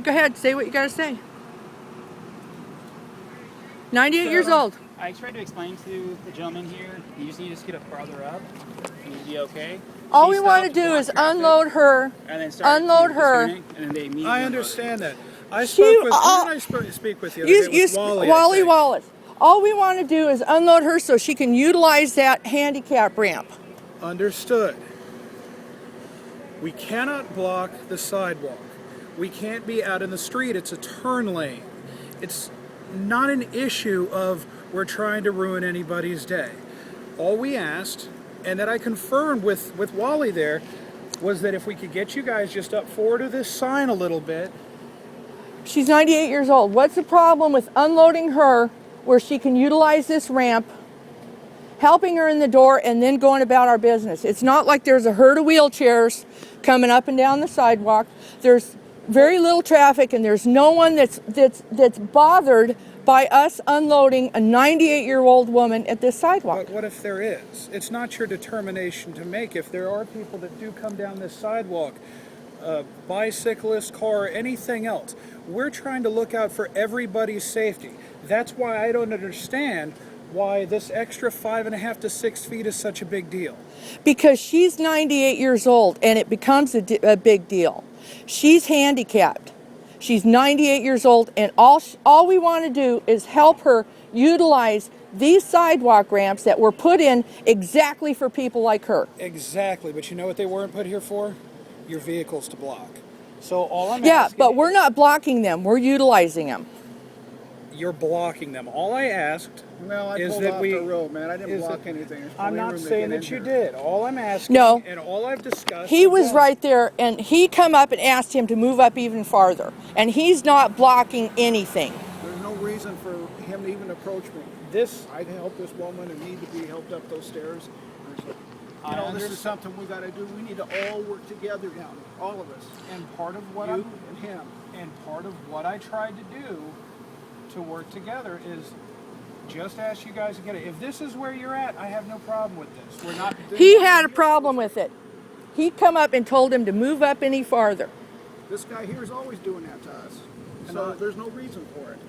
Go ahead, say what you gotta say. 98 years old. I tried to explain to the gentleman here, you just need to scoot up farther up, and you'd be okay. All we want to do is unload her. And then Unload her. And then they immediately I understand that. I She- spoke with, who did I speak with the other day? It was Wally, I think. Wallace. All we want to do is unload her so she can utilize that handicap ramp. Understood. We cannot block the sidewalk. We can't be out in the street. It's a turn lane. It's not an issue of we're trying to ruin anybody's day. All we asked, and that I confirmed with Wally there, was that if we could get you guys just up forward of this sign a little bit. She's 98 years old. What's the problem with unloading her where she can utilize this ramp, helping her in the door, and then going about our business? It's not like there's a herd of wheelchairs coming up and down the sidewalk. There's very little traffic, and there's no one that's bothered by us unloading a 98-year-old woman at this sidewalk. But what if there is? It's not your determination to make. If there are people that do come down this sidewalk, bicyclist, car, anything else, we're trying to look out for everybody's safety. That's why I don't understand why this extra 5.5 to 6 feet is such a big deal. Because she's 98 years old, and it becomes a big deal. She's handicapped. She's 98 years old, and all we want to do is help her utilize these sidewalk ramps that were put in exactly for people like her. Exactly, but you know what they weren't put here for? Your vehicles to block. So all I'm Yeah, asking... but we're not blocking them. We're utilizing them. You're blocking them. All I asked Well, I is pulled that off we... the road, man. I didn't is block that- anything. There's I'm plenty of not room to saying get that you in here. did. All I'm asking, No. and all I've discussed... He was again, right there, and he come up and asked him to move up even farther. And he's not blocking anything. There's no reason for him to even approach me. This... I help this woman and need to be helped up those stairs. And I said, I you know, this understand. is something we got to do. We need to all work together now, all of us. And part of what You I... and him. And part of what I tried to do to work together is just ask you guys to get it. If this is where you're at, I have no problem with this. We're not... He had a problem with it. He come up and told him to move up any farther. This guy here is always doing that to us. So there's no reason for it.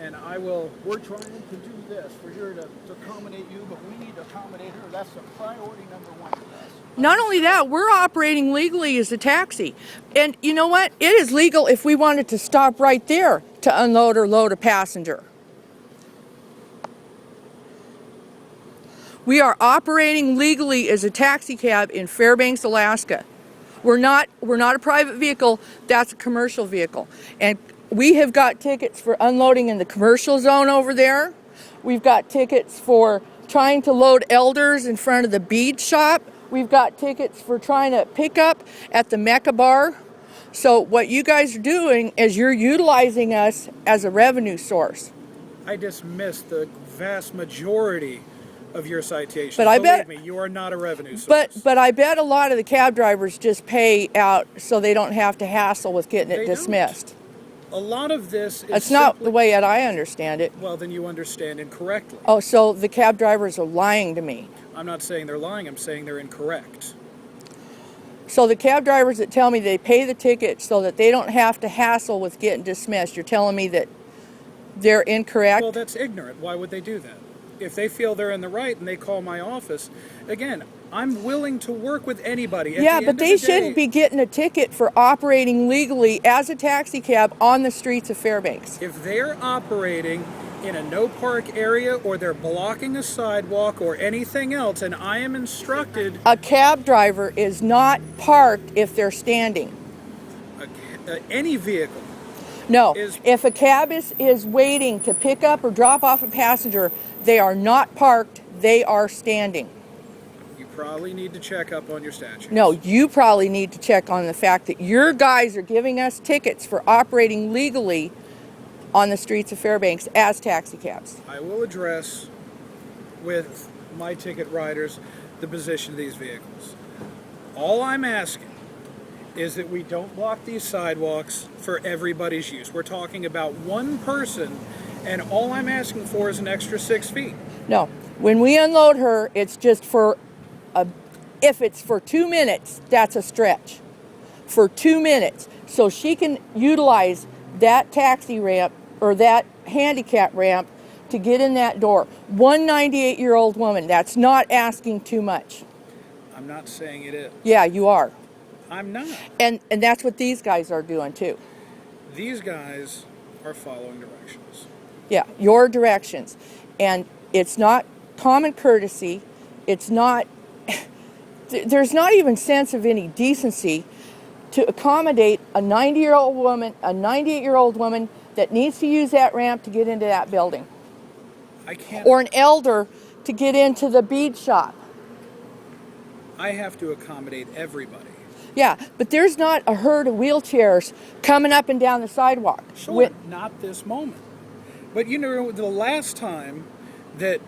And I will... We're trying to do this. We're here to accommodate you, but we need to accommodate her. That's the priority number one for us. Not only that, we're operating legally as a taxi. And you know what? It is legal if we wanted to stop right there to unload or load a passenger. We are operating legally as a taxi cab in Fairbanks, Alaska. We're not a private vehicle, that's a commercial vehicle. And we have got tickets for unloading in the commercial zone over there. We've got tickets for trying to load elders in front of the bead shop. We've got tickets for trying to pick up at the Mecca bar. So what you guys are doing is you're utilizing us as a revenue source. I dismiss the vast majority of your citations. But I Believe bet- me, you are not a revenue source. But I bet a lot of the cab drivers just pay out so they don't have to hassle with getting They it don't. dismissed. A lot of this is That's not simply- the way that I understand it. Well, then you understand incorrectly. Oh, so the cab drivers are lying to me. I'm not saying they're lying. I'm saying they're incorrect. So the cab drivers that tell me they pay the ticket so that they don't have to hassle with getting dismissed, you're telling me that they're incorrect? Well, that's ignorant. Why would they do that? If they feel they're in the right and they call my office, again, I'm willing to work with anybody. At Yeah, the but end they of the day, shouldn't be getting a ticket for operating legally as a taxi cab on the streets of Fairbanks. If they're operating in a no park area or they're blocking a sidewalk or anything else, and I am instructed, A cab driver is not parked if they're standing. any vehicle, No, is- if a cab is waiting to pick up or drop off a passenger, they are not parked, they are standing. you probably need to check up on your statutes. No, you probably need to check on the fact that your guys are giving us tickets for operating legally on the streets of Fairbanks as taxi cabs. I will address with my ticket riders the position of these vehicles. All I'm asking is that we don't block these sidewalks for everybody's use. We're talking about one person, and all I'm asking for is an extra 6 feet. No, when we unload her, it's just if it's for 2 minutes, that's a stretch. For 2 minutes. so she can utilize that taxi ramp or that handicap ramp to get in that door. One 98-year-old woman, that's not asking too much. I'm not saying it is. Yeah, you are. I'm not. And that's what these guys are doing too. These guys are following directions. Yeah, your directions. And it's not common courtesy. It's not, there's not even sense of any decency to accommodate a 90-year-old woman, a 98-year-old woman that needs to use that ramp to get into that building. I can't. Or an elder to get into the bead shop. I have to accommodate everybody. Yeah, but there's not a herd of wheelchairs coming up and down the sidewalk. Sure, not this moment. But you know, the last time that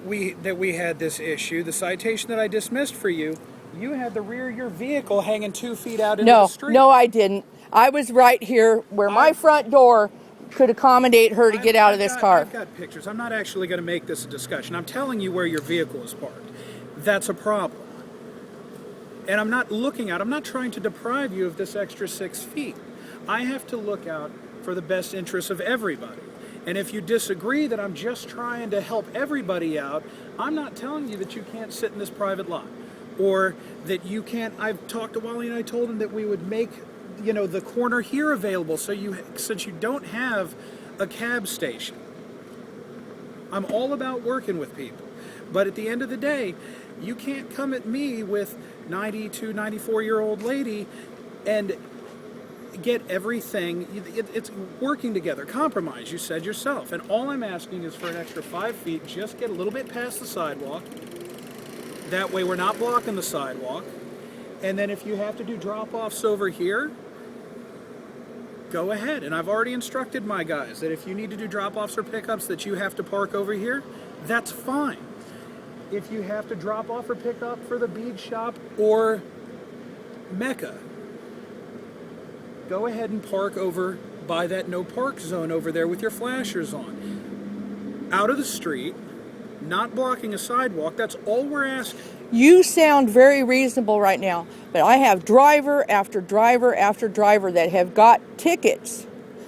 we had this issue, the citation that I dismissed for you, you had the rear of your vehicle hanging 2 feet out into the street. No, I didn't. I was right here where my front door could accommodate her to get out of this car. I've got pictures. I'm not actually going to make this a discussion. I'm telling you where your vehicle is parked. That's a problem. And I'm not trying to deprive you of this extra 6 feet. I have to look out for the best interests of everybody. And if you disagree that I'm just trying to help everybody out, I'm not telling you that you can't sit in this private lot. Or that you can't. I've talked to Wally and I told him that we would make, the corner here available since you don't have a cab station. I'm all about working with people. But at the end of the day, you can't come at me with 92, 94-year-old lady and get everything. It's working together. Compromise, you said yourself. And all I'm asking is for an extra 5 feet. Just get a little bit past the sidewalk. That way we're not blocking the sidewalk. And then if you have to do drop-offs over here, go ahead. And I've already instructed my guys that if you need to do drop-offs or pickups that you have to park over here, that's fine. If you have to drop off or pick up for the bead shop or Mecca, go ahead and park over by that no park zone over there with your flashers on. Out of the street, not blocking a sidewalk, that's all we're asking. You sound very reasonable right now, but I have driver after driver after driver that have got tickets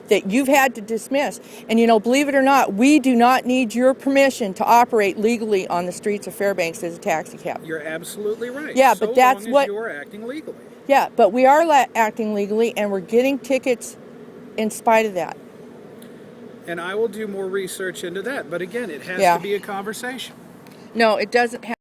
that you've had to dismiss. And believe it or not, we do not need your permission to operate legally on the streets of Fairbanks as a taxi cab. You're absolutely right. Yeah, so but that's long as you're acting legally. Yeah, but we are acting legally, and we're getting tickets in spite of that. And I will do more research into that. But again, it has to be a conversation. No, it doesn't have